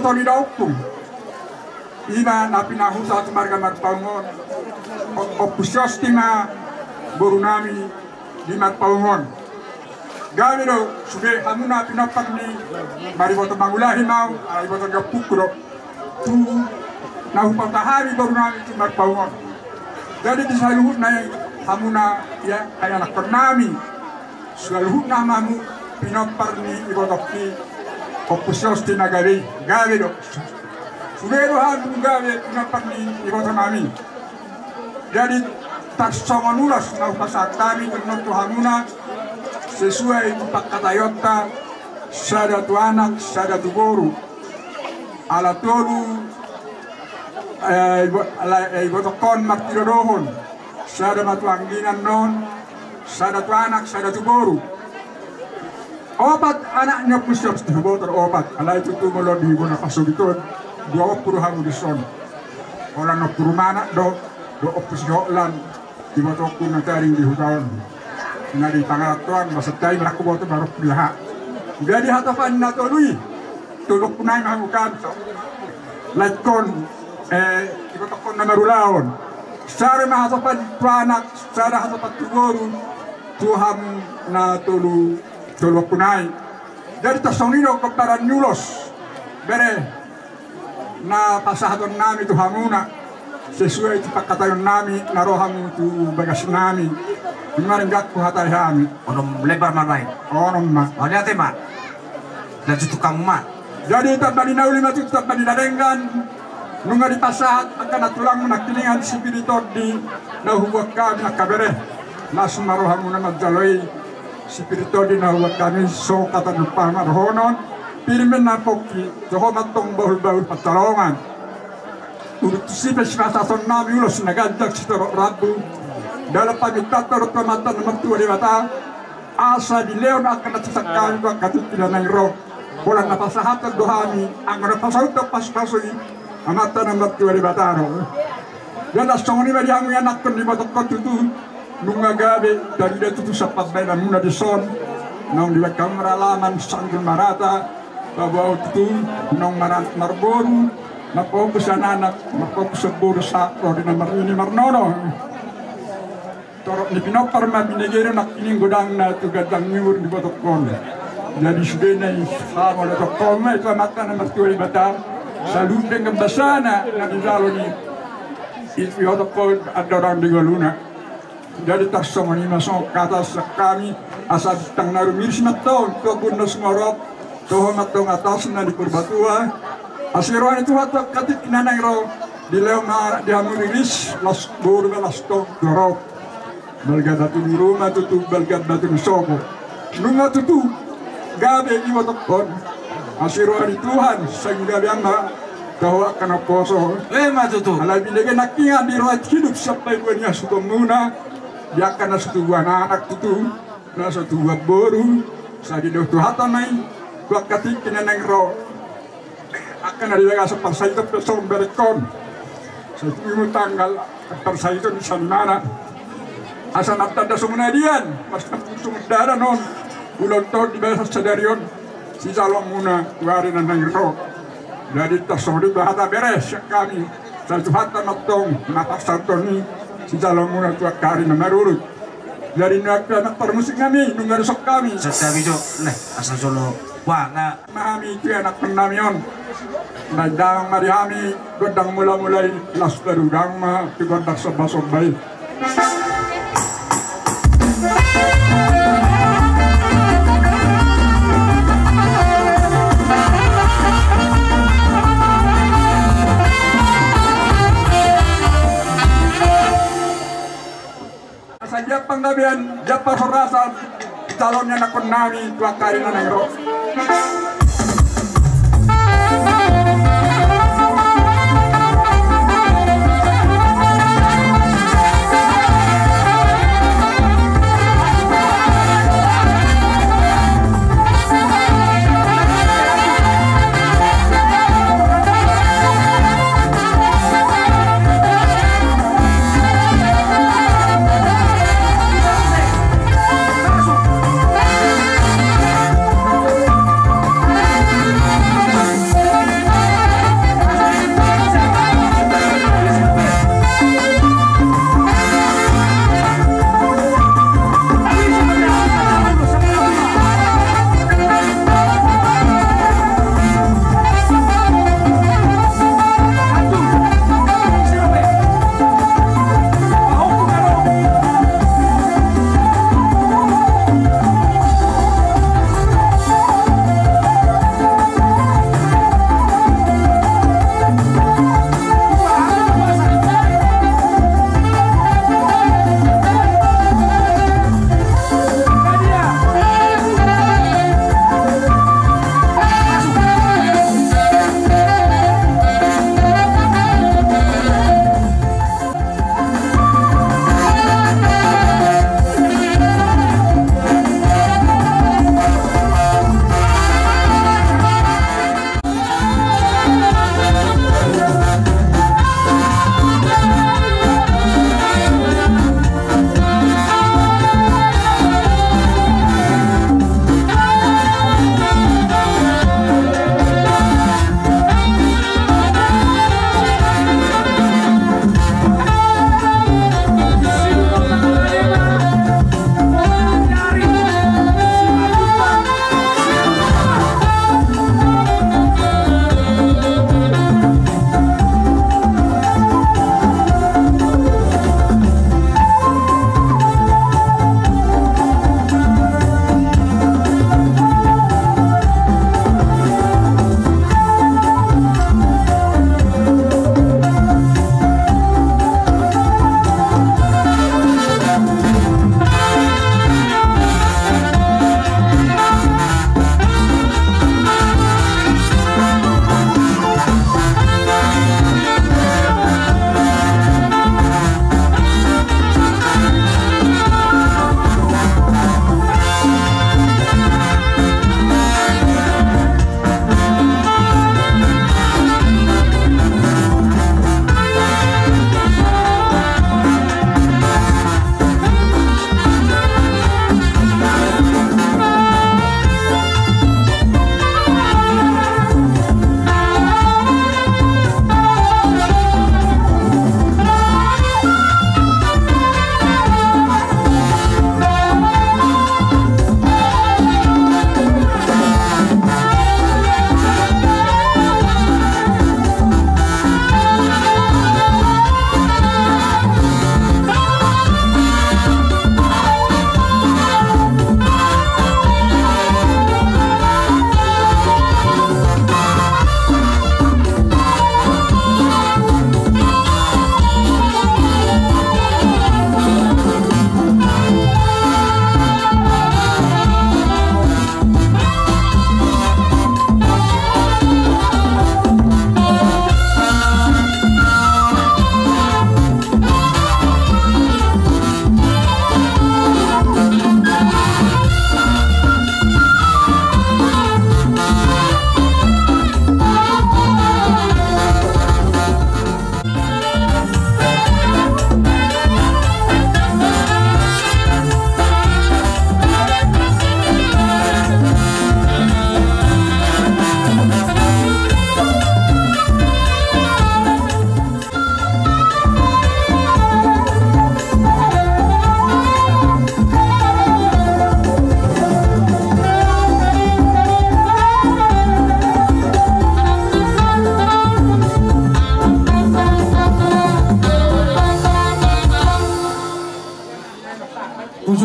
toni daupung ina na pinahusa sa marga marpaungon opusyos tima borunami di marpaungon gawiro sube amuna pinapak ni mariboto mangulahi mau ariboto gapukro tu na hupatahari borunami di marpaungon jadi di saluhut na hamuna ya kaya nakernami saluhut na mamu pinapak ni ibotokki opusyos tinagari gawiro Sugero hantu gawe pinapak ni iboto nami jadi tak songonulas na upasatami tentu hamuna sesuai tempat kata yota sada tu anak sada tu guru ala tolu iboto kon maktirodohon sada matu angginan non sada tu anak sada tu guru opat anaknya pusyos di botor opat ala itu tu molor di bona pasogito dua puluh hamu di son orang no puru mana do opus jolan di botor ku nataring di hutan na di tangatuan masatay melaku botor baru bilah jadi hatapan na tolui tulok punay mahukan laikon di botor kon na marulaon sare mahatapan panak sare hatapan tugoro Tuhan na tulok punay jadi tasonino kepada nyulos bere na pasahaton nami tu hamuna sesuai tu pakatayon nami narohamu tu bagas nami kemarin gakku hatai hami onom lebar manai onom ma onya tema dan cutu kamu ma jadi tabani nauli matu tabani darengan nunga di pasahat akan atulang menakilingan spirito di nahuwa kami nakabere langsung marohamu na magjaloi spirito di nahuwa kami so kata lupa marhonon Pirmen na poki, joho matong bahul-bahul patalongan. Urut sipe sipasason nami ulos nagajak sitoro rabu. Dalam pamitator pamatan mertua di mata. Asa di leon akan natsakkan wa katut tidak roh. Bolan napasahatan dohami, ang napasahut pas-pasui. Amatan ang mertua di bataro. Dan asong ni bari ang anak kon di batok kotutu. Nunga gabe dari dia tutu sapat bayan muna di son. Nong di kamera laman sanggul marata. Babaw itu nong marboru mapokus anak mapokus buru sa ro na marini marnono torok ni pinopar ma binegere nak ini godang na tu gadang nyur di botok kon jadi sudah na sama le tokon ma itu mata na mertuai bata salut dengan basana na di zaloni itu botok kon ada orang di galuna jadi tak sama ni masuk kata kami asal tang naru miris maton to kunnos ngorok Toho matong atas na di Purbatua. Asiroan itu hatak katit kinanang ro di leong na di hamuriris las burga las tok dorok. Balgad datu di rumah tutu balgad datu di soko. Nunga tutu gabe iwatok kon. Asiroan Tuhan sehingga biangna tahu akan poso. Tutu. Alai bilege nakinga di rohat hidup sampai duanya suku muna. Dia akan satu anak tutu na satu baru. Sa di dokter hatanai. Buat katik kinanang ro akan ada yang asal parsa itu pesong berekon satu minggu tanggal parsa itu di sana asal nafta da sumunadian mas sumudara non ulon to di bahasa sadarion si jalong muna wari nanang ro jadi tasori bahata beres kami satu hata matong napasar toni si jalong muna tuak kari namarurut dari nak permusik kami nunggu sok kami setabi jo leh asal solo wah nga mahami itu anak penamion nadang marihami godang mula-mulai las darudang ma ti godang sobay saja panggabian japa sorasa calonnya nak penami tua karina nangro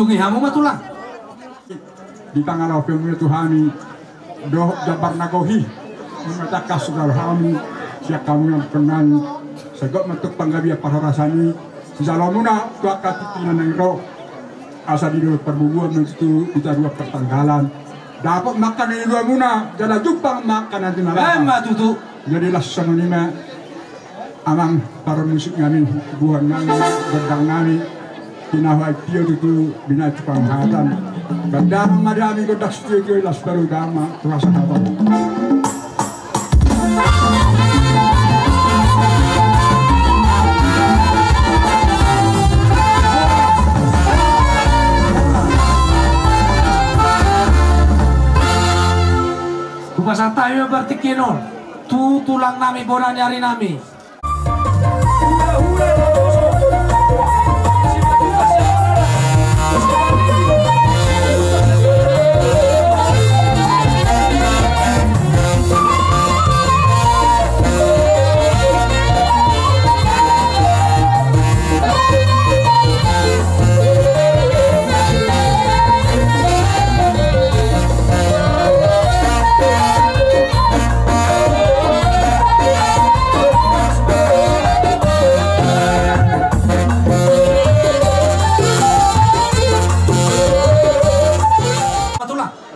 sungi hamu matulang. Di tanggal film itu kami doh jabar nagohi mengatakan segala kami siap kami yang kenal segok metuk panggabi parorasani sejalamuna tua katikinan yang roh asa di dua perbubuan itu kita dua pertanggalan dapat makan ini dua muna jadi jumpa makan nanti malam tutu. jadilah semenima amang para musik kami buah kami berdang kami tinawai tio itu bina cupang hatan bandang madami kodak studio las baru dama terasa kabar Kupasa tayo berarti kino tu tulang nami bona nyari nami.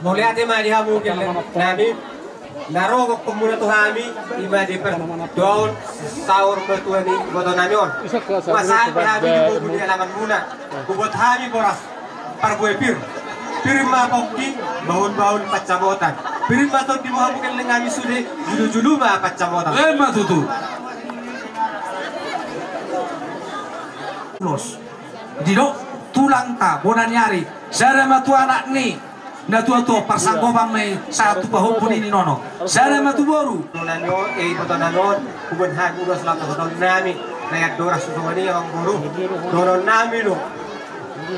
Melihat ima di hamu nami narogok pemuna tu kami ima di per daun sahur betua ni boto nami on masal di hamu di buku di halaman muna kubot kami boras parboy pir ma pokki baun pacamotan pir ma ton di hamu kan lengami sude julu ma pacamotan Ma tutu. Los. Dino tulang ta bona nyari. Sare matu anak ni. Na tua parsangkopang may satu pahupun ini nono. Sare matu boru. Nano boto nanon kubot hamu udah selatan boto nami nayat doras susumani ang guru doron nami lo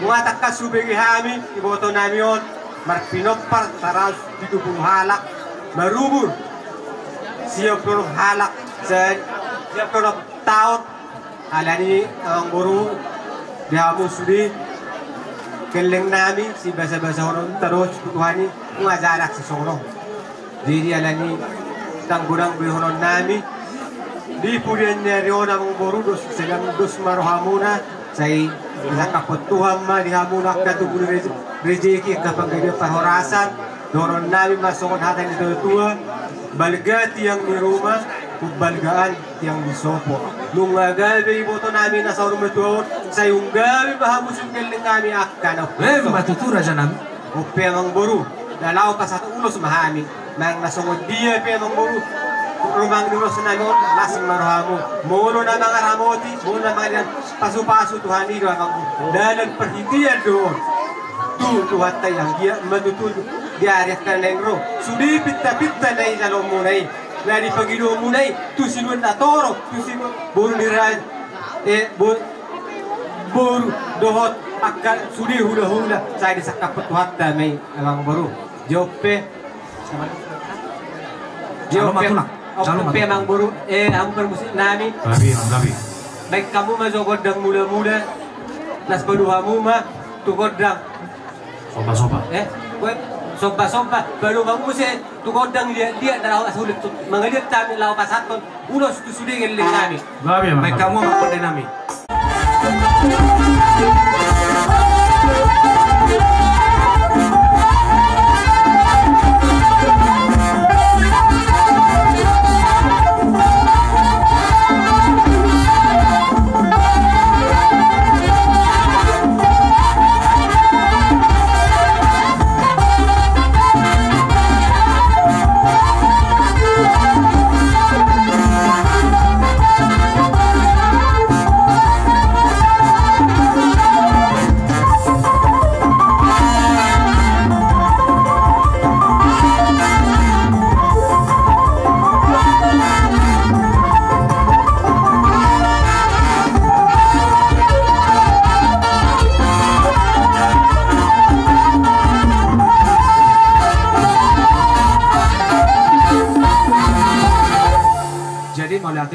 muatak ka subegi hami iboto nami on marpinopar taras itu pun halak marubur siap pun halak siap pun tahun alani ang guru dihamu sudi keleng nami si basa-basa orang terus tuani ngajarak sesorong jadi alani tanggurang bihonon nami di pudian dari orang boru dos sedang dos marohamuna saya nakapot Tuhan ma di hamuna katu bulu rezeki kapag gede pahorasan doron nami masukon hatan itu tua balgati yang di rumah kubalgaan yang di sopo nung gabi boto nami nasa rumah tuon sayung gabi bahamusin keling kami akan Matutura janam. upe ang boru dalaw pa sa ulos mahami nang nasungod dia pe ang boru rumang dulo sa namin lasing maruhamu mulo na mga ramoti mulo na mga pasu-pasu Tuhan itu dalam perhentian doon tuhat tayang dia matutulog diarif ka na yung sudi pitta-pitta na yung salong munay dari pagino munay tusinun na toro tusinun buru niran buru dohot akan sudi hula-hula saya disakap tuhat damay ang baru jope Jope mang buru ang permusik nami Labi. baik kamu masuk godang mula-mula nas baduhamu mah tu godang Soba. soba baru kamu sih tu godang dia dalam sulit mengalir kami lau pasaton ulos tu sudah ngeling kami Baik kamu makan nami. Jadi mau lihat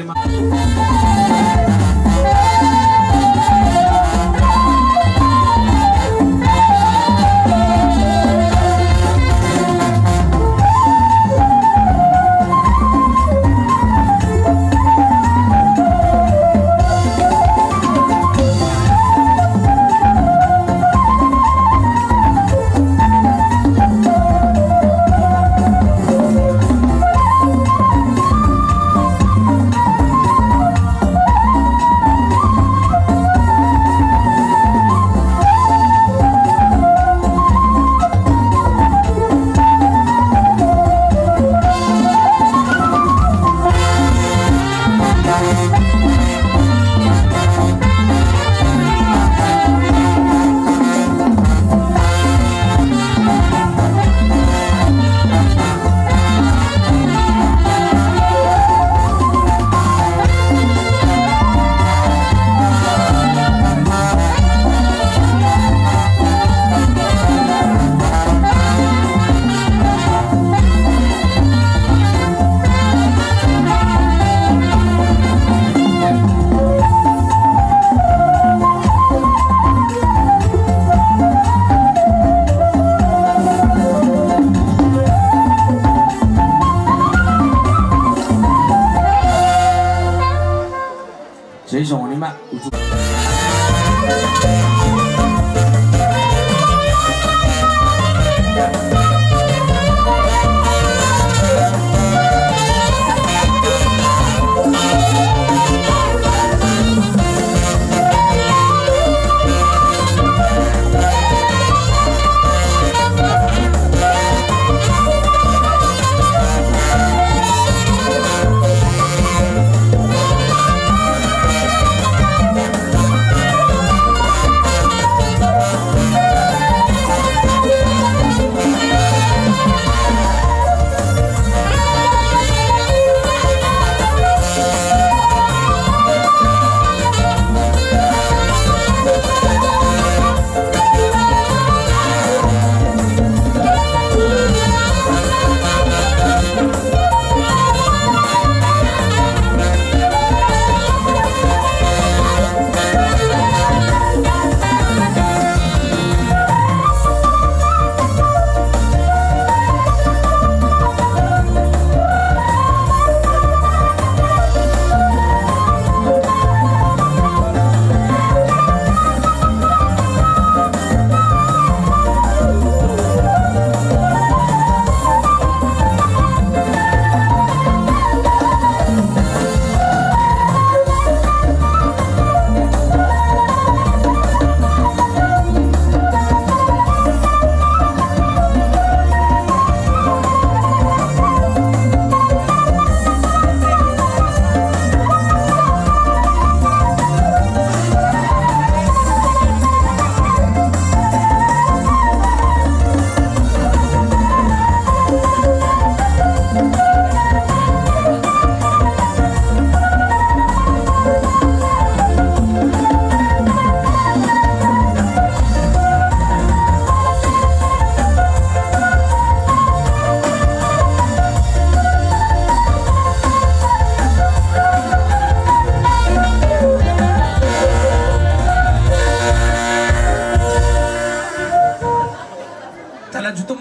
这种你们。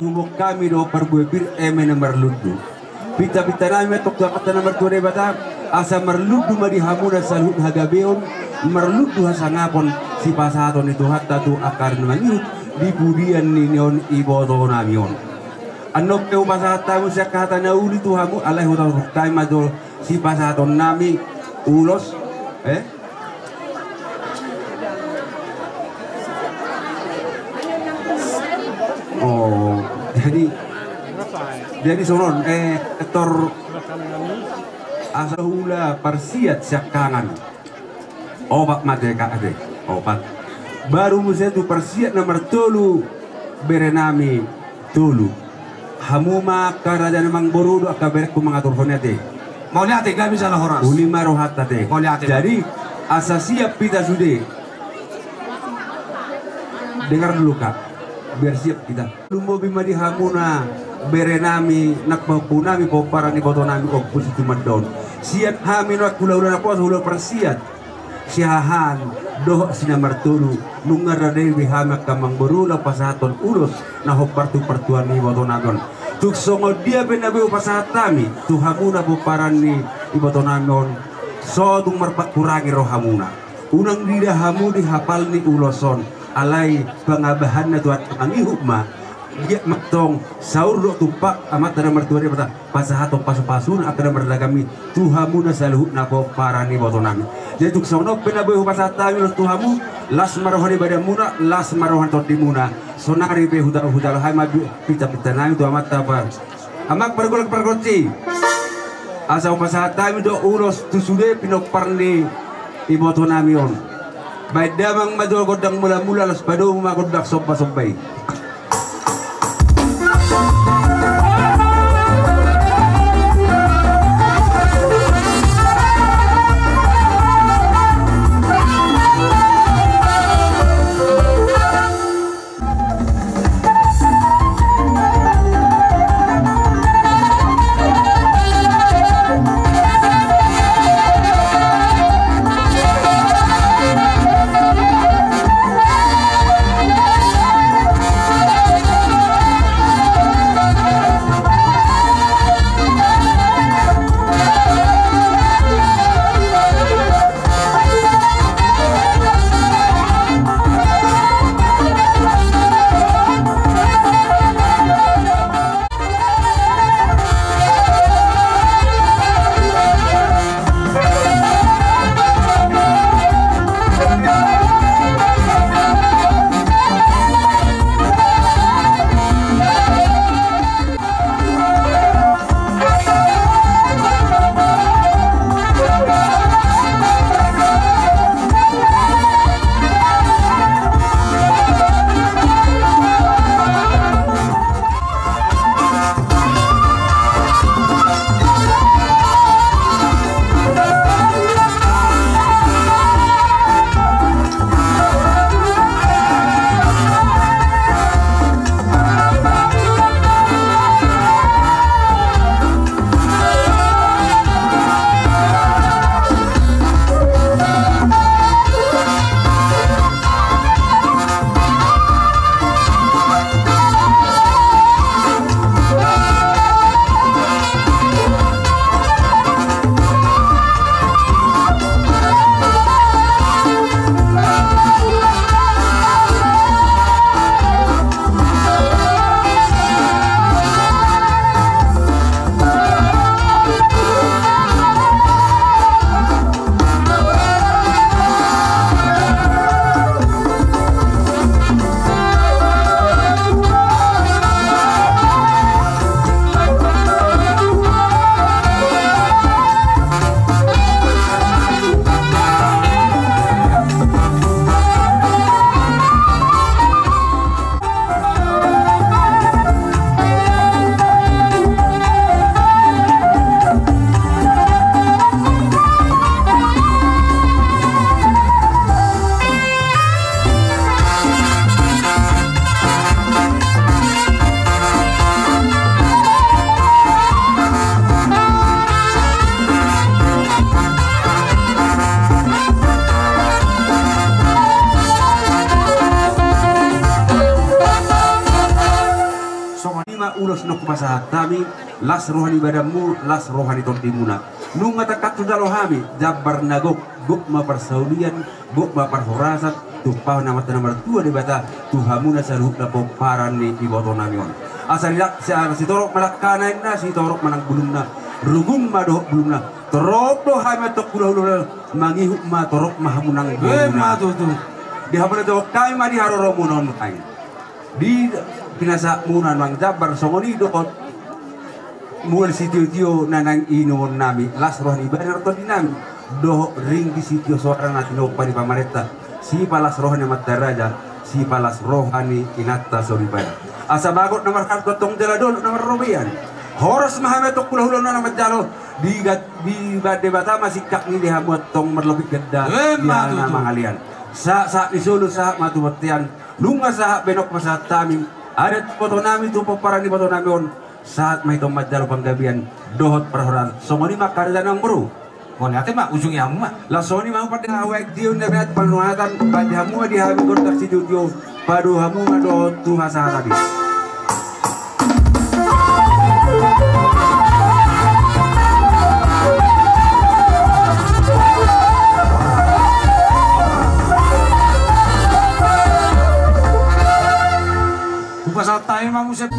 Umok kami do perbuebir nomor ludu. Pita nami tok kata nomor 2 bata asa merludu madi hamuna salut hagabeon merludu hasangapon si pasaton itu hatta tu akar nangiyut di budian ni neon iboto namion. Anok ke pasata musya kata nauli tu hamu alai hotal kai madol si pasaton nami ulos Oh, jadi sonon ektor asahula parsiat syakangan obat madeka ade obat baru musia tu parsiat nomor tolu berenami tolu hamuma karajan mang borudo akaberku mengatur honete mau lihat gak bisa lah horas ulima rohat tate jadi asa siap kita sudah dengar dulu kak biar siap kita lumbo bima di hamuna berenami nak punami poparani botonami opus itu madon siap hamin waktu laudan apa sudah persiat siahan doh sinamar tulu nungar radewi hamak kamang borula pasaton urus nah partu partuani botonagon tuk songo dia benabe pasatami tu hamuna poparani ibotonagon so tung marpat kurangi rohamuna unang dida hamu dihapal ni uloson alai pengabahan na tuat angihukma dia matong saur do tupak amat na mertua dia pasahato pasu-pasun akan berdagami tuhamu na saluhut na po parani botonami jadi tuk sono penaboy pasatami los tuhamu las marohani badamuna las marohan todimuna sonari be hudal hai ma pita nami tu amat tabar amak pergolak pergoci asa upasahat kami do ulos tusude pinoparni iboto nami on baik damang madol godang mula-mula las padu magodak sompa-sompay. ulos no kupasahat kami las rohani badamu las rohani tontimuna nunga takat sudalo hami jabar nagok guk ma persaulian guk ma perhorasat tupah nama tanamar tua di bata tuhamuna saruh dapo paran ni iboto namion asal si torok malakana na si torok manang bulungna rugung madoh bulungna torok do hami tok kulah mangihuk ma torok mahamunang bulungna di hamuna tok kami ma di haroro munon kai di pinasa munan mang jabar songoni dokot mul sitio nanang inuon nami las rohani banar to dinami do ring di sitio seorang natino pari pamareta si palas rohani mataraja si palas rohani inatta soribaya asa bagot nomor kartu tong jaladol nomor robian horos mahametok kula hulona nama jalo di bade bata masih kak ni dihamut tong merlebih geda nama ngalian sa isulu sa matubatian lunga sa benok pasat taming adat foto nami tu paparani foto nami on saat may tomat jalo panggabian dohot perhoran somoni makarda nang bro kon ate mak ujungnya hamu mak la soni mau pada awek diun na bet panuatan pada hamu di hamu kontak si studio padu hamu dohot tu hasa tadi pasal tayo mangusap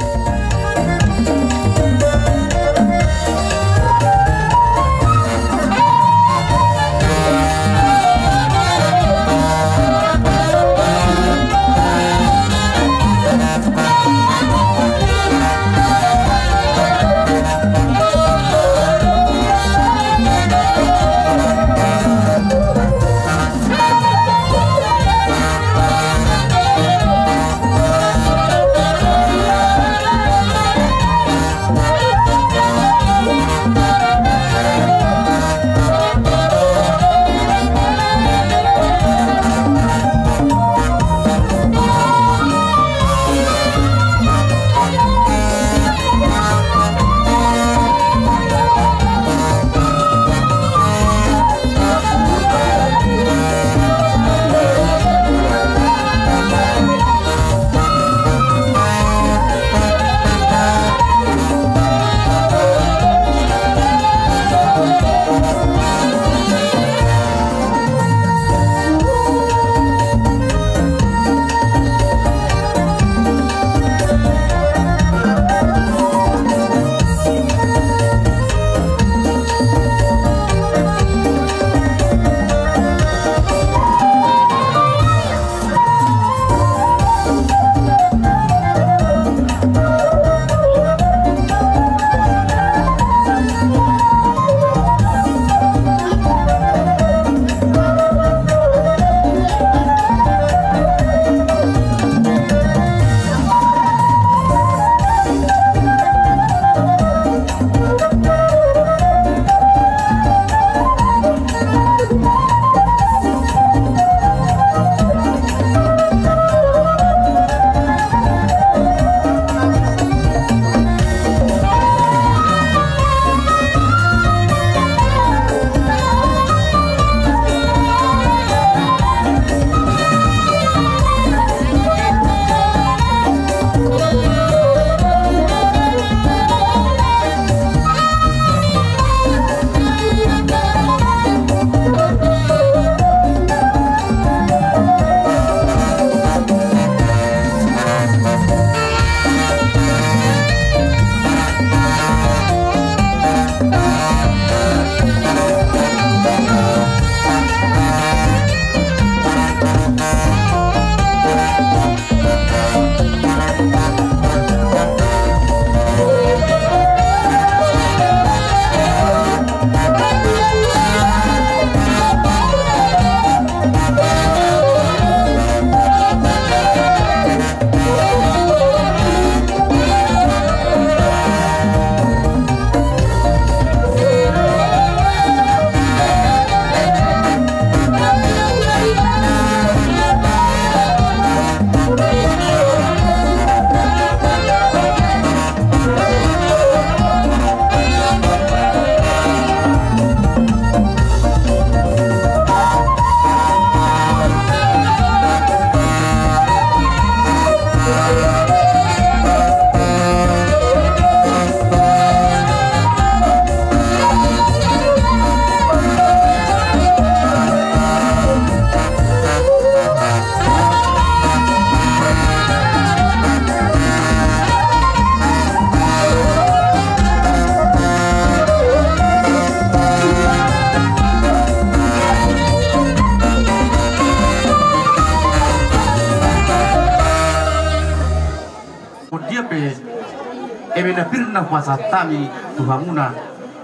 bena pirna puasa tami tuhamuna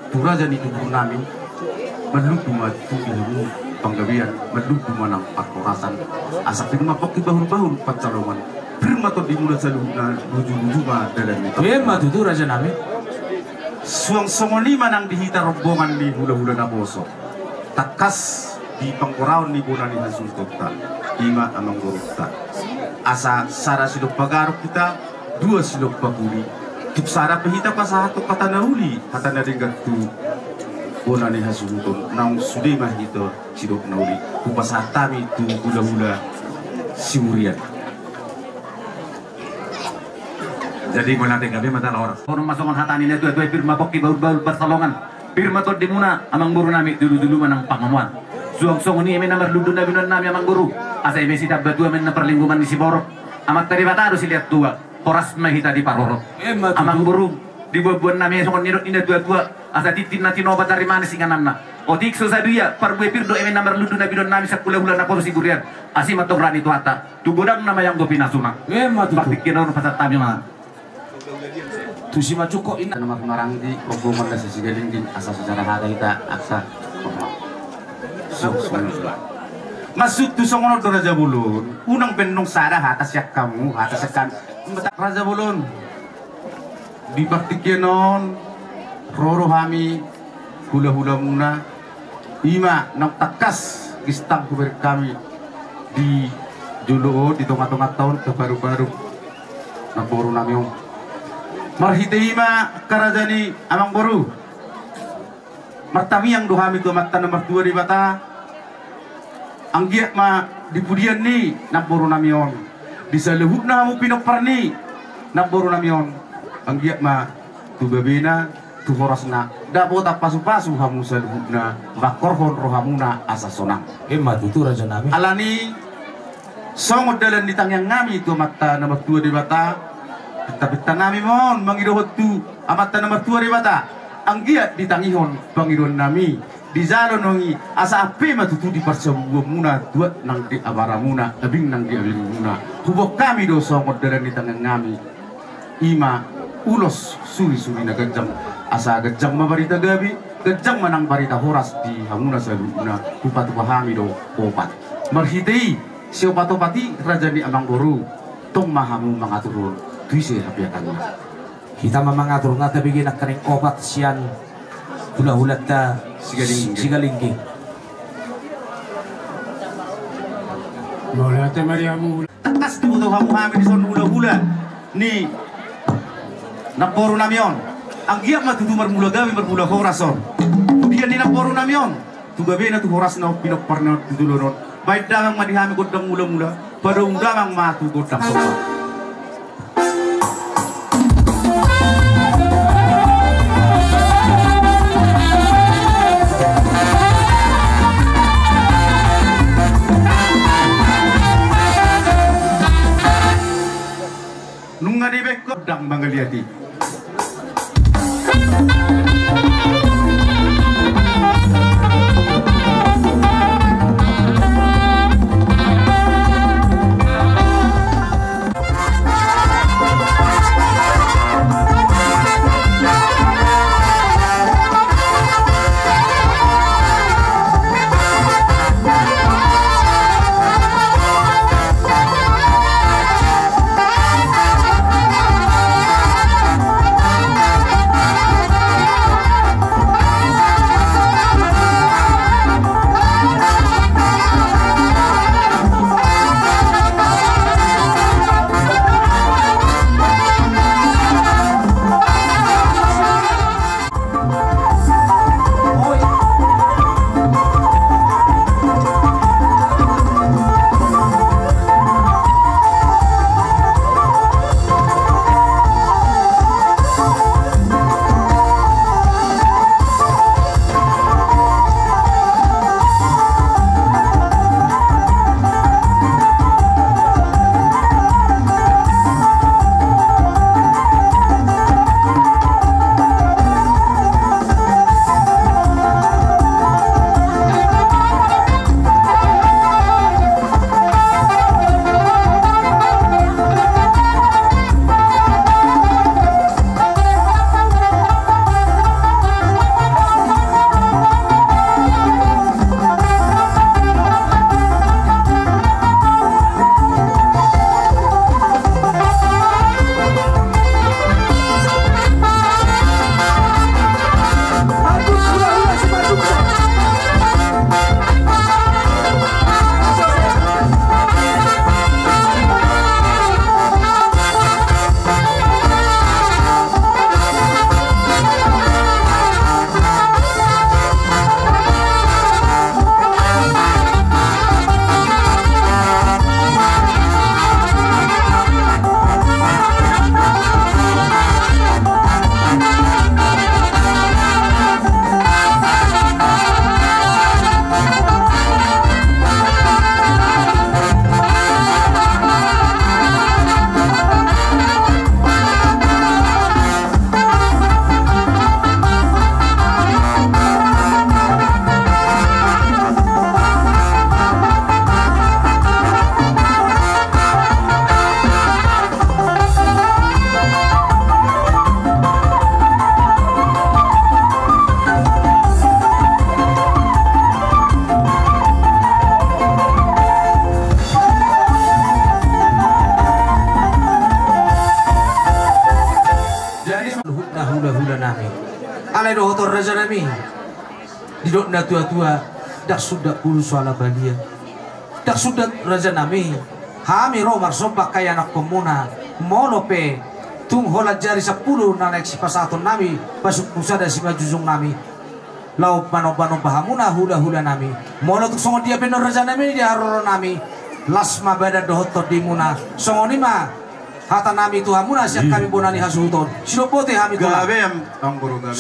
turaja ni tubuh nami menuju maju ilmu penggawian menuju manang pakorasan asa firma poki bahur-bahur pancaloman firma to dimula saluna nuju-nuju ma dalam itu matu tu raja nami suang songoni manang dihita rombongan di hula-hula naboso takas di pangkoraon ni bonani hasul kota ima amang gorukta asa sara silok pagarok kita dua silok paguli tuk sara pahita pa sa hato kata nauli hata naringat tu bonani hasul kota nang sude mah ito silok nauli kupas hatami tu hula-hula siurian. Jadi mulai kami mata orang. Orang masukkan hatani itu firma poki baul-baul bersalongan. Firma to dimuna amang guru nami dulu-dulu manang pangamuan. Suang-suang ini emen nomor ludu nabi nami amang guru. Asa ebe sita batu emen na perlingkungan di Siborok. Amat tadi bata harus lihat tua. Poras mahita di Paroro. Amang guru di buat nami sokon nirot ina tua-tua. Asa titin nati nobat dari mana singanamna. Otik sosaduya parbuai pirdo emen nomor ludu nabi nami sakula-hula na poro sigurian. Asi matong rani tuata. Tugudang nama yang gopina suna. Bakti kinon pasat tabi mana. Tusi macuko ina Nama pengarang di hubungan dan sisi galingin asal secara hata kita aksa masuk tu songono do Raja Bulun unang penung sada atas yak kamu atas sekan Raja Bulun dibaktikinon roro hami hula-hula muna ima nang takas gistang kuber kami di juluo di tengah-tengah tahun ke baru-baru naboru namiong marhiteima karajani amang boru martami yang dohami tu matta nomor 2 di bata anggiat ma di pudian ni naboru namion bisa lehut na mu pinok parni naboru namion anggiat ma tu babena tu horasna da bota pasu-pasu hamu salhubna bakorhon rohamuna asasona matu tu raja nami alani songod dalan di tangyang ngami tu matta nomor 2 di bata tapi tanami mon mangidohot tu amata nomor 2 di bata anggiat ditangihon pangidon nami di zalo nongi asa ape matutu di parsabuwa muna duat nang di abara muna abing nang di abing muna hubok kami do songod dalan di tangan ngami ima ulos suri-suri na gajang asa gajang mabarita gabi gajang manang barita horas di hamuna saluna upatu pahami do opat marhitei si opatopati raja di amang boru tong mahamu mangaturun tuise hapiakannya kita mengatur ngata bikin kering obat sian hula-hula ta sigalinggi Boleh ate mariamu. takas tu hamu hami di son hula-hula ni naporu namion ang giyak matutu marmula gawi marmula horason kemudian ni naporu namion tu gabi na tu horas na pinok parna tudulunon baik damang madihami godang mula-mula pada undamang matu godang sopa nunga di bekot dang mangaliati benor raja nami didok na tua-tua dak sudah puluh soala balia dak sudah raja nami hami romar sopak kaya anak komuna monope tung hola jari 10 na naik si pasaton nami pasuk pusada si majujung nami lau pano-pano pahamuna hula-hula nami mono tuk songon dia benor raja nami dia haroro nami lasma bada dohoto dimuna songoni ma hata nami tu hamuna siap kami bonani hasuton silopote hami tula gabe ang guru gabe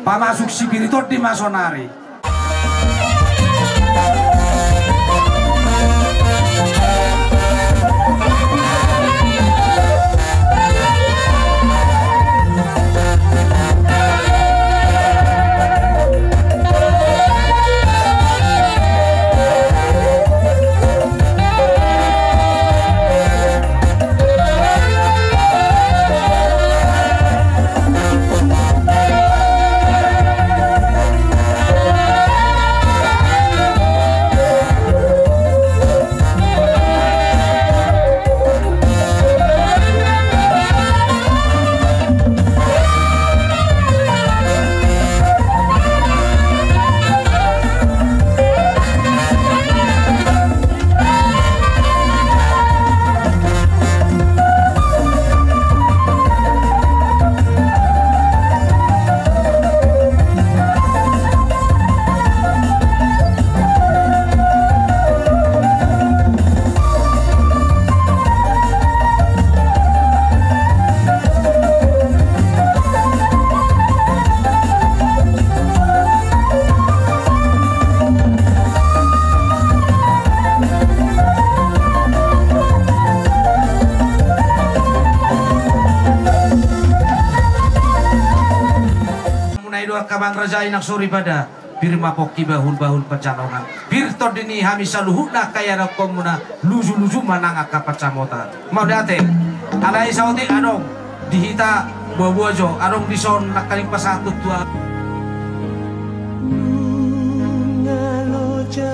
pamasuk sipiritor di masonari kabang raja inak suri pada birma poki bahul pacalongan birto dini hamisa luhutna kaya na komuna luju mananga kapacamota mau date alai sauti adong dihita buajo adong dison nakaling pasatut tua ngaloja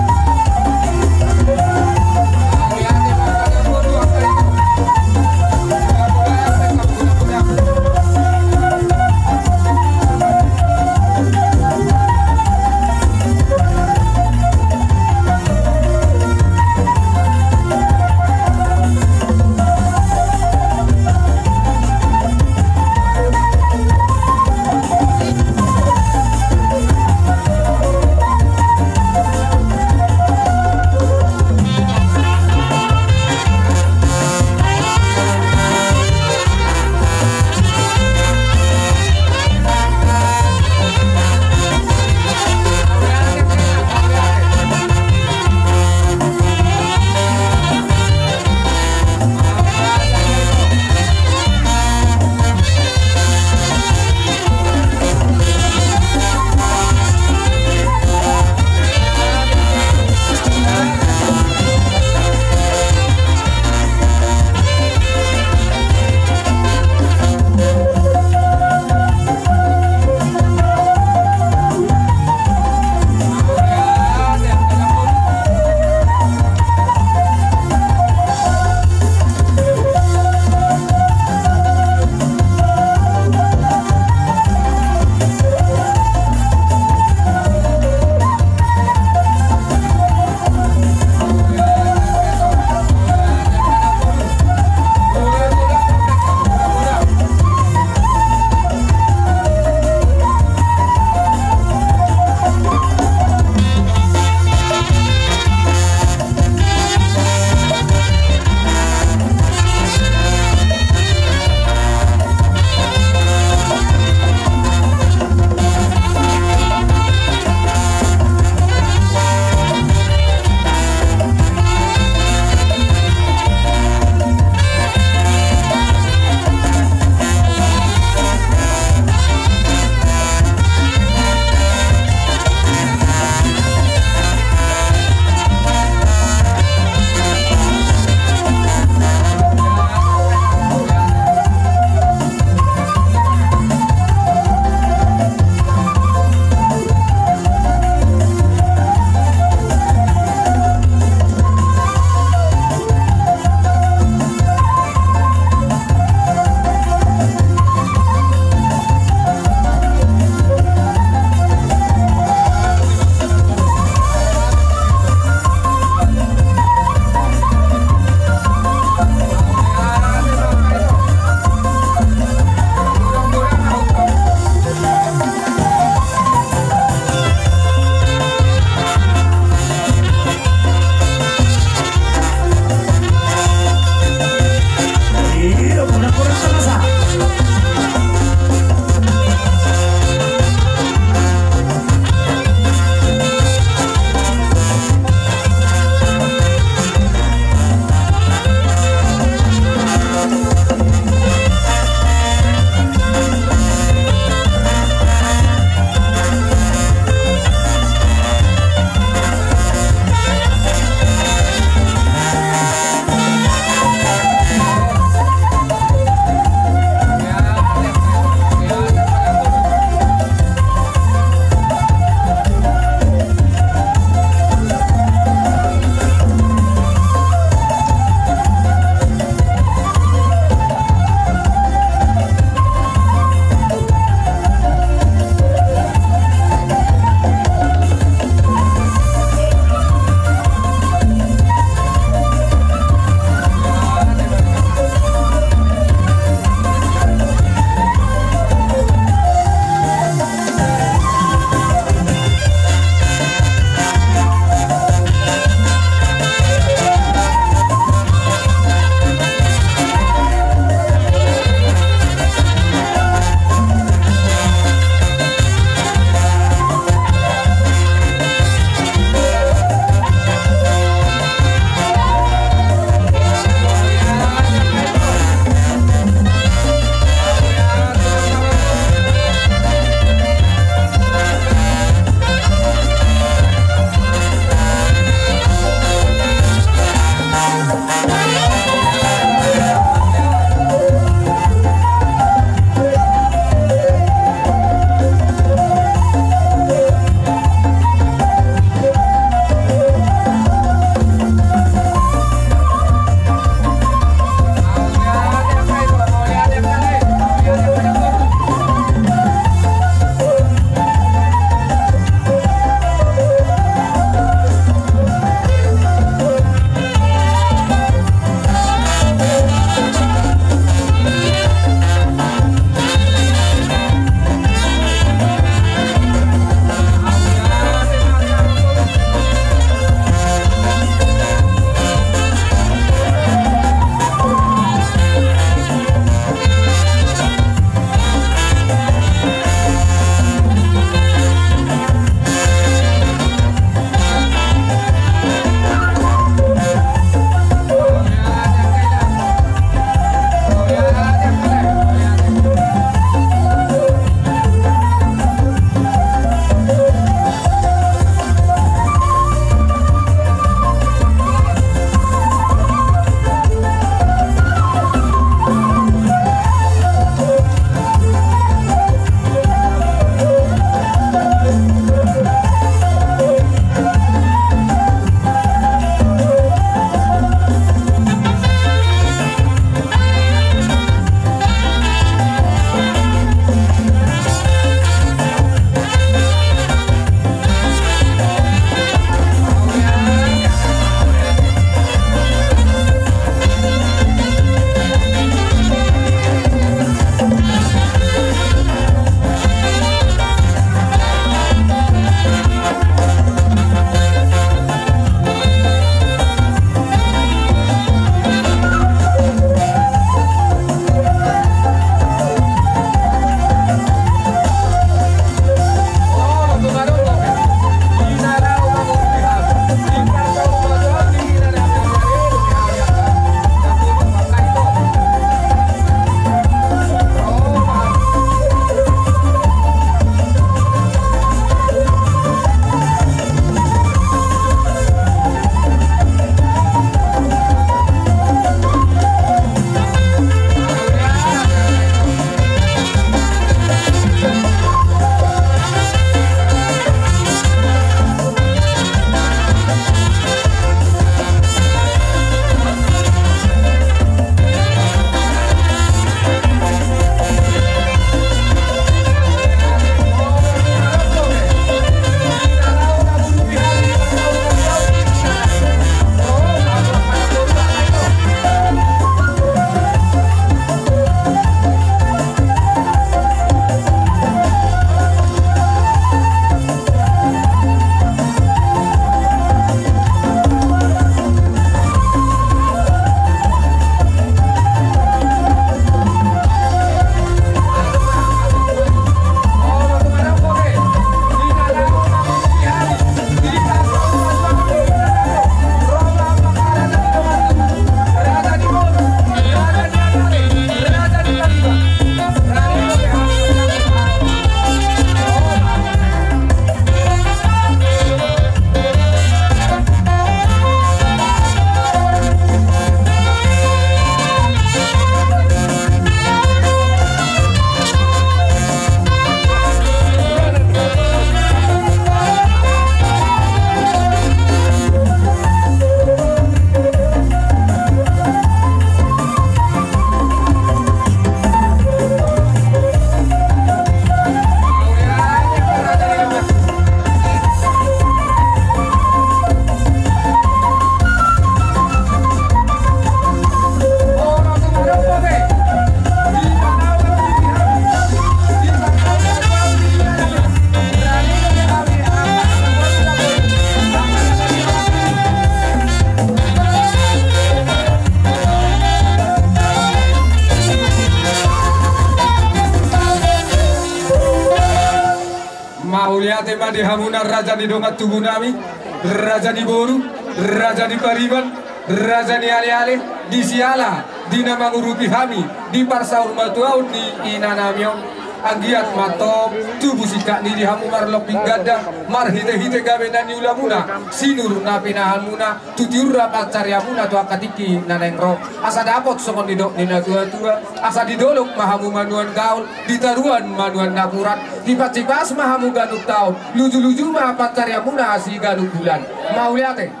Mauliate madi hamuna raja di dongat tubuh nami, raja di boru, raja di pariban, raja di ale-ale, di siala, di nama ngurupi hami, di parsaur matuaun di inanamion. Agiat matop tubuh sikak ni di hamu marlok pinggada marhite-hite gawe nani ulamuna sinur na pinahan muna tutiura pacarya muna tu akatiki nanengro asa dapot sokon didok nina tua-tua asa didolok mahamu manuan gaul ditaruan manuan nakurat dipat-cipas mahamu ganuk taun luju-luju mah pacarya muna asi ganuk bulan mau lihat